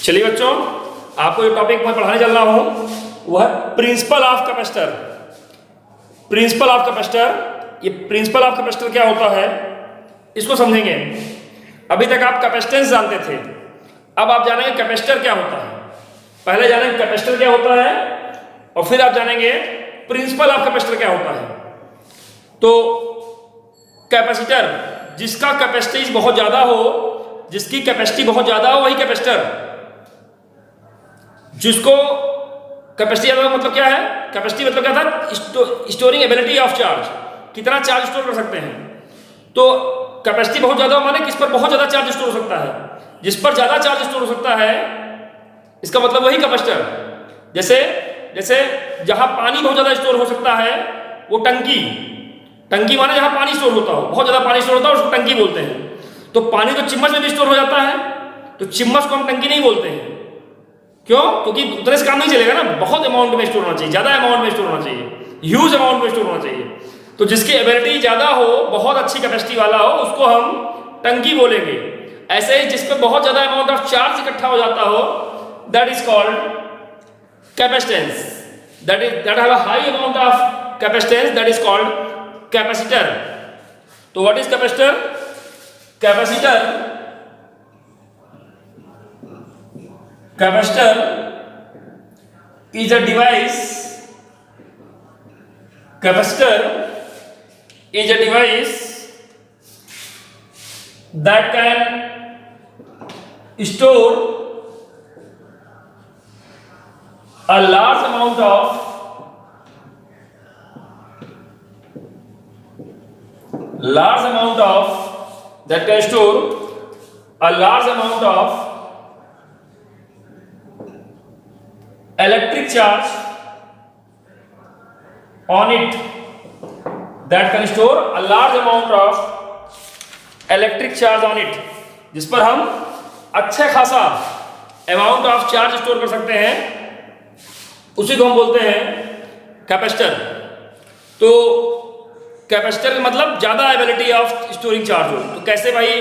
चलिए बच्चों, आपको जो टॉपिक मैं पढ़ाने चल रहा हूं वह है principal of capacitor. Principal of capacitor, ये प्रिंसिपल ऑफ कैपेसिटर क्या होता है इसको समझेंगे। अभी तक आप कैपेसिटेंस जानते थे, अब आप जानेंगे कैपेसिटर क्या होता है। पहले जानेंगे कैपेसिटर क्या होता है और फिर आप जानेंगे प्रिंसिपल ऑफ कैपेसिटर क्या होता है। तो कैपेसिटर, जिसका कैपेसिटी बहुत ज्यादा हो, जिसकी कैपेसिटी बहुत ज्यादा हो वही कैपेसिटर। जिसको कैपेसिटी ज्यादा मतलब क्या है, कैपेसिटी मतलब क्या था, स्टोरिंग एबिलिटी ऑफ चार्ज, कितना चार्ज स्टोर कर सकते हैं। तो कैपेसिटी बहुत ज्यादा माने किस पर बहुत ज्यादा चार्ज स्टोर हो सकता है, जिस पर ज्यादा चार्ज स्टोर हो सकता है, इसका मतलब वही कैपेसिटर। जैसे जैसे जहां पानी बहुत ज्यादा स्टोर हो सकता है वो टंकी, टंकी माने जहां पानी स्टोर होता हो, बहुत ज्यादा पानी स्टोर होता है उसको टंकी बोलते हैं। तो पानी तो चिम्मच में भी स्टोर हो जाता है, तो चिम्मच को हम टंकी नहीं बोलते हैं। क्यों? क्योंकि उतने से काम नहीं चलेगा ना, बहुत अमाउंट में स्टोर होना चाहिए, ज्यादा अमाउंट में स्टोर होना चाहिए, ह्यूज अमाउंट में स्टोर होना चाहिए। तो जिसकी एबिलिटी ज्यादा हो, बहुत अच्छी कैपेसिटी वाला हो, उसको हम टंकी बोलेंगे। ऐसे ही जिस पे बहुत ज्यादा अमाउंट ऑफ चार्ज इकट्ठा हो जाता हो, that is called capacitance. that have a high amount of capacitance, that is called capacitor. तो what is capacitor? Capacitor is a device. Capacitor is a device that can store a large amount of that can store a large amount of electric charge on it, that can store a large amount of electric charge on it, जिस पर हम अच्छा खासा amount of charge store कर सकते हैं, उसी को हम बोलते हैं कैपेसिटर। तो कैपेसिटर का मतलब ज्यादा एबिलिटी ऑफ स्टोरिंग चार्ज हो। तो कैसे भाई,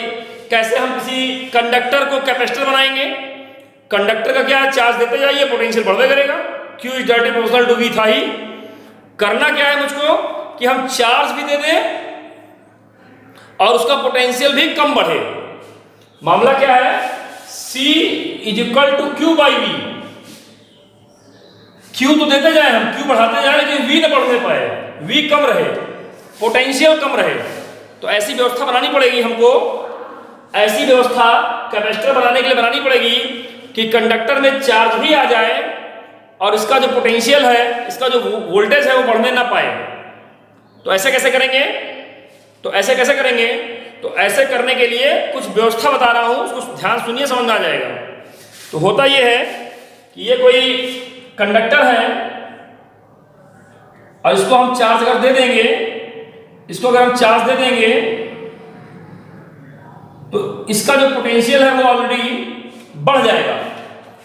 कैसे हम किसी कंडक्टर को कैपेसिटर बनाएंगे? कंडक्टर का क्या है, चार्ज देते जाइए, पोटेंशियल बढ़ते करेगा। Q is directly proportional to V था ही। करना क्या है मुझको कि हम चार्ज भी दे दें और उसका पोटेंशियल भी कम बढ़े। मामला क्या है, C is equal to Q by V। Q तो देते जाए हम, Q बढ़ाते जाए, लेकिन V न बढ़ने पाए, V कम रहे, पोटेंशियल कम रहे। तो ऐसी व्यवस्था बनानी पड़ेगी हमको। ऐसी व्यवस्था कैपेसिटर बनाने के लिए बनानी पड़ेगी कि कंडक्टर में चार्ज भी आ जाए और इसका जो पोटेंशियल है, इसका जो वोल्टेज है वो बढ़ने ना पाए। तो ऐसे कैसे करेंगे? तो ऐसे कैसे करेंगे? तो ऐसे करने के लिए कुछ व्यवस्था बता रहा हूं, उसको ध्यान सुनिए, समझ में आ जाएगा। तो होता यह है कि ये कोई कंडक्टर है और इसको हम चार्ज अगर दे देंगे, इसको अगर हम चार्ज दे देंगे तो इसका जो पोटेंशियल है वो ऑलरेडी बढ़ जाएगा,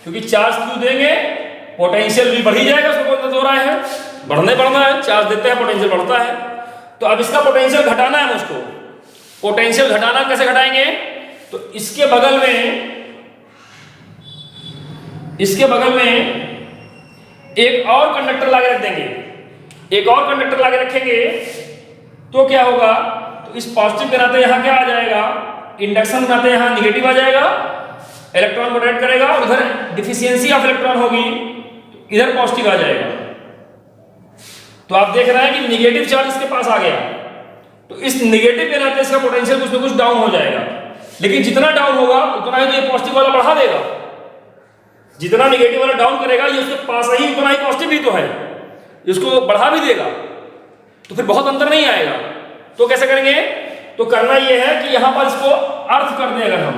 क्योंकि चार्ज क्यों देंगे, पोटेंशियल भी बढ़ ही जाएगा। उसको कोई हो रहा है, बढ़ना है, चार्ज देते हैं पोटेंशियल बढ़ता है। तो अब इसका पोटेंशियल घटाना है मुझको। पोटेंशियल घटाना कैसे घटाएंगे? तो इसके बगल में एक और कंडक्टर लाके रख देंगे। एक और कंडक्टर लाके रखेंगे तो क्या होगा, तो इस पॉजिटिव के नाते यहां क्या आ जाएगा, इंडक्शन के नाते यहां निगेटिव आ जाएगा, इलेक्ट्रॉन रोटेट करेगा और उधर डिफिशियंसी ऑफ इलेक्ट्रॉन होगी, इधर पॉजिटिव आ जाएगा। तो आप देख रहे हैं कि निगेटिव चार्ज इसके पास आ गया, तो इस निगेटिव के नाते इसका पोटेंशियल कुछ ना कुछ डाउन हो जाएगा। लेकिन जितना डाउन होगा उतना ही तो ये पॉजिटिव वाला बढ़ा देगा। जितना निगेटिव वाला डाउन करेगा ये उसके पास ही उतना ही पॉजिटिव ही तो है, इसको बढ़ा भी देगा, तो फिर बहुत अंतर नहीं आएगा। तो कैसे करेंगे? तो करना यह है कि यहां पर इसको अर्थ कर दें। अगर हम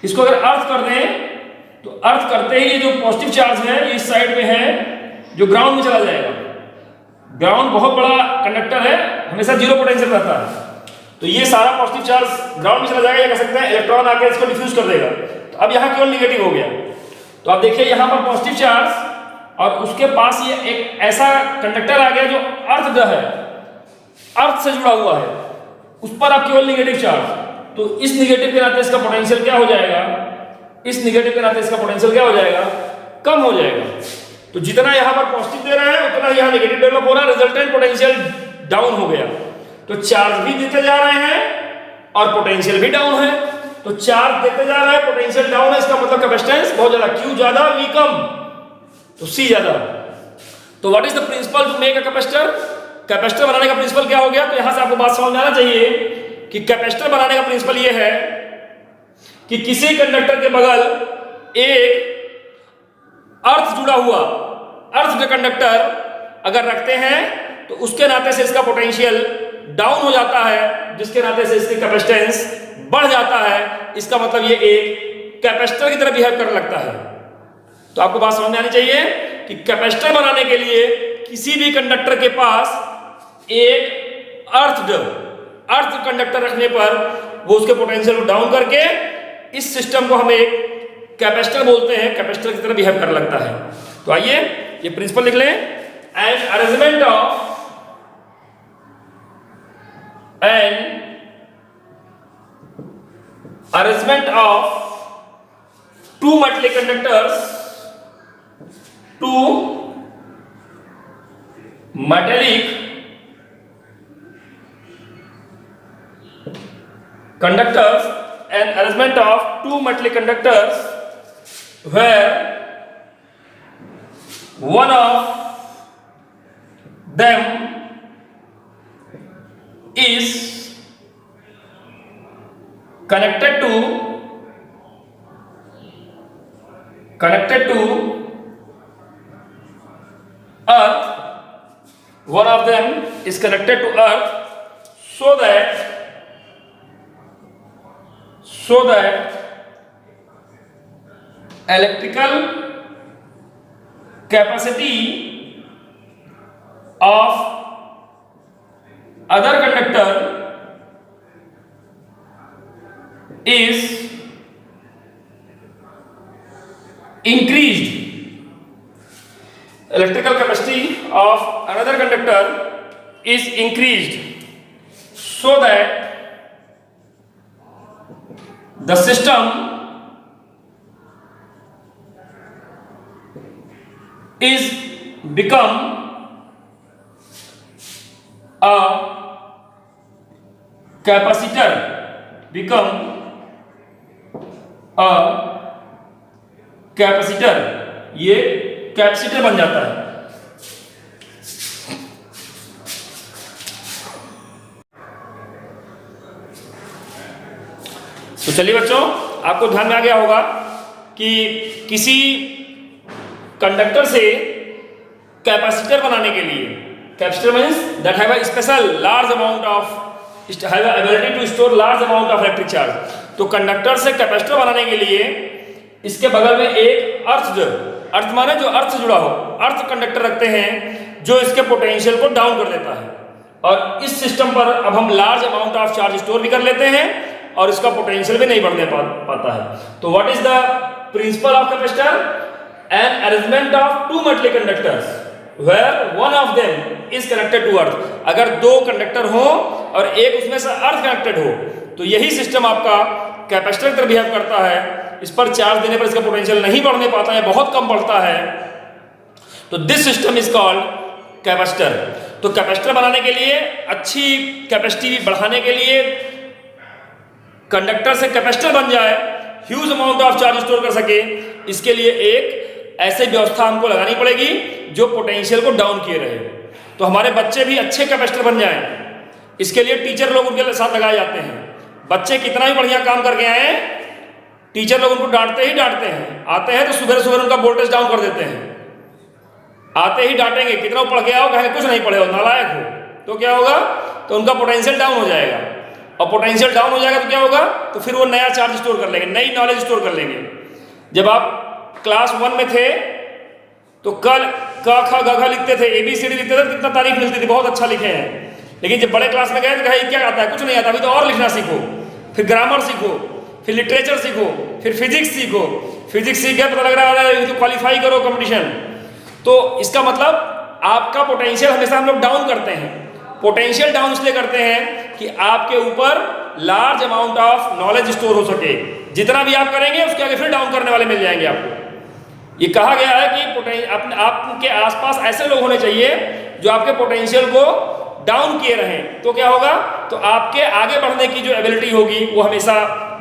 इसको अगर अर्थ कर दें तो अर्थ करते ही ये जो पॉजिटिव चार्ज है ये इस साइड में है, जो ग्राउंड में चला जाएगा। ग्राउंड बहुत बड़ा कंडक्टर है, हमेशा जीरो पोटेंशियल रहता है, तो ये सारा पॉजिटिव चार्ज ग्राउंड में चला जाएगा। या कह सकते हैं इलेक्ट्रॉन आके इसको डिफ्यूज कर देगा। तो अब यहाँ केवल निगेटिव हो गया। तो आप देखिए यहाँ पर पॉजिटिव चार्ज और उसके पास ये एक ऐसा कंडक्टर आ गया जो अर्थ है, अर्थ से जुड़ा हुआ है, उस पर आप केवल निगेटिव चार्ज। तो इस निगेटिव के नाते इसका पोटेंशियल क्या हो जाएगा, इस निगेटिव के नाते इसका पोटेंशियल क्या हो जाएगा, कम हो जाएगा। तो जितना यहां पर पॉजिटिव दे रहा है उतना यहां नेगेटिव डेवलप हो रहा है, रिजल्टेंट पोटेंशियल डाउन हो गया। तो चार्ज भी देते जा रहे हैं और पोटेंशियल भी डाउन है। तो चार्ज देते जा रहा है, पोटेंशियल डाउन है, इसका मतलब कैपेसिटेंस बहुत ज्यादा, Q ज्यादा V कम, तो C ज्यादा। तो what is the principle to make a capacitor? Capacitor बनाने का प्रिंसिपल क्या हो गया? तो यहां से आपको बात समझ में आना चाहिए कि कैपेसिटर बनाने का प्रिंसिपल ये है कि किसी कंडक्टर के बगल एक अर्थ जुड़ा हुआ अर्थ कंडक्टर अगर रखते हैं तो उसके नाते से इसका पोटेंशियल डाउन हो जाता है, जिसके नाते से इसकी कैपेसिटेंस बढ़ जाता है। इसका मतलब ये एक कैपेसिटर की तरह बिहेव करने लगता है। तो आपको बात समझ में आनी चाहिए कि कैपेसिटर बनाने के लिए किसी भी कंडक्टर के पास एक अर्थ कंडक्टर रखने पर वो उसके पोटेंशियल को डाउन करके इस सिस्टम को हम एक कैपेसिटर बोलते हैं, कैपेसिटर की तरह बिहेव करने लगता है। तो आइए ये प्रिंसिपल लिख लें। An arrangement of two metallic conductors, an arrangement of two metallic conductors where one of them is connected to earth, one of them is connected to earth so that electrical capacity of other conductor is increased. Electrical capacity of another conductor is increased so that the system is become a capacitor, ये capacitor बन जाता है। तो चलिए बच्चों, आपको ध्यान में आ गया होगा कि किसी कंडक्टर से कैपेसिटर बनाने के लिए, capacitor means that have a special large amount of have a ability to store large amount of electric charge. तो कंडक्टर से कैपेसिटर बनाने के लिए इसके बगल में एक अर्थ माने जो अर्थ से जुड़ा हो, अर्थ कंडक्टर रखते हैं जो इसके पोटेंशियल को डाउन कर देता है। और इस सिस्टम पर अब हम large amount of charge store भी कर लेते हैं और इसका पोटेंशियल भी नहीं बढ़ने पाता है। तो what is the principle of capacitor? An arrangement of two metallic conductors where one of them is connected to earth. अगर दो कंडक्टर हो और एक उसमें से अर्थ कनेक्टेड हो तो यही सिस्टम आपका कैपेसिटर की तरह बिहेव करता है। इस पर चार्ज देने पर इसका पोटेंशियल नहीं बढ़ने पाता है, बहुत कम बढ़ता है। तो this system is called capacitor. तो कैपेसिटर बनाने के लिए, अच्छी कैपेसिटी बढ़ाने के लिए, कंडक्टर से कैपेसिटर बन जाए, huge amount of charge store कर सके, इसके लिए एक ऐसी व्यवस्था हमको लगानी पड़ेगी जो पोटेंशियल को डाउन किए रहे। तो हमारे बच्चे भी अच्छे कैपेसिटर बन जाएं, इसके लिए टीचर लोग उनके साथ लगाए जाते हैं। बच्चे कितना भी बढ़िया काम करके आए, टीचर लोग उनको डांटते हैं। आते हैं तो सुबह सुबह उनका वोल्टेज डाउन कर देते हैं। आते ही डांटेंगे, कितना पढ़ के आओ, कहेंगे कुछ नहीं पढ़े हो, नालायक हो। तो क्या होगा? तो उनका पोटेंशियल डाउन हो जाएगा। और पोटेंशियल डाउन हो जाएगा तो क्या होगा? तो फिर वो नया चार्ज स्टोर कर लेंगे, नई नॉलेज स्टोर कर लेंगे। जब आप क्लास 1 में थे तो कल क ख ग घ लिखते थे, ABCD लिखते थे, कितना तारीफ मिलती थी, बहुत अच्छा लिखे हैं। लेकिन जब बड़े क्लास में गए तो कहे क्या आता है? कुछ नहीं आता, अभी तो और लिखना सीखो, फिर ग्रामर सीखो, फिर लिटरेचर सीखो, फिर फिजिक्स सीखो। फिजिक्स सीख गए, पता लग रहा है तो क्वालिफाई करो कंपटीशन। तो इसका मतलब आपका पोटेंशियल हमेशा हम लोग डाउन करते हैं। पोटेंशियल डाउन इसलिए करते हैं कि आपके ऊपर large amount of knowledge store हो सके। जितना भी आप करेंगे उसके आगे फिर डाउन करने वाले मिल जाएंगे आपको। ये कहा गया है कि आपके आसपास ऐसे लोग होने चाहिए जो आपके पोटेंशियल को डाउन किए रहें, तो क्या होगा, तो आपके आगे बढ़ने की जो एबिलिटी होगी वो हमेशा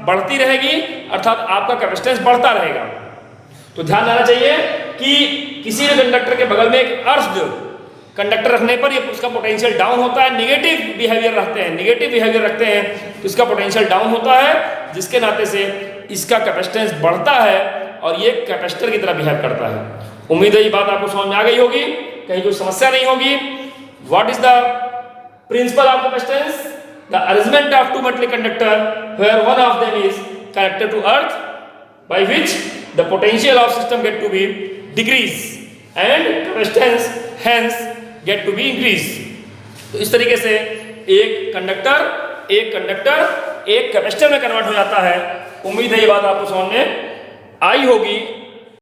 बढ़ती रहेगी, अर्थात आपका कैपेसिटेंस बढ़ता रहेगा। तो ध्यान रखना चाहिए कि किसी भी कंडक्टर के बगल में एक अर्थ कंडक्टर रखने पर ये उसका पोटेंशियल डाउन होता है, नेगेटिव बिहेवियर रखते हैं तो इसका पोटेंशियल डाउन होता है, जिसके नाते से इसका कैपेसिटेंस बढ़ता है और ये कैपेसिटर की तरह बिहेव करता है। उम्मीद है ये बात आपको समझ में आ गई होगी, कहीं कोई समस्या नहीं होगी। What is the principle of capacitance? The arrangement of two metal conductor where one of them is connected to earth by which the potential of system get to be decrease and capacitance hence get to be increase। तो इस तरीके से एक conductor एक capacitor में convert हो जाता है। उम्मीद है ये बात आपको समझ में आई होगी।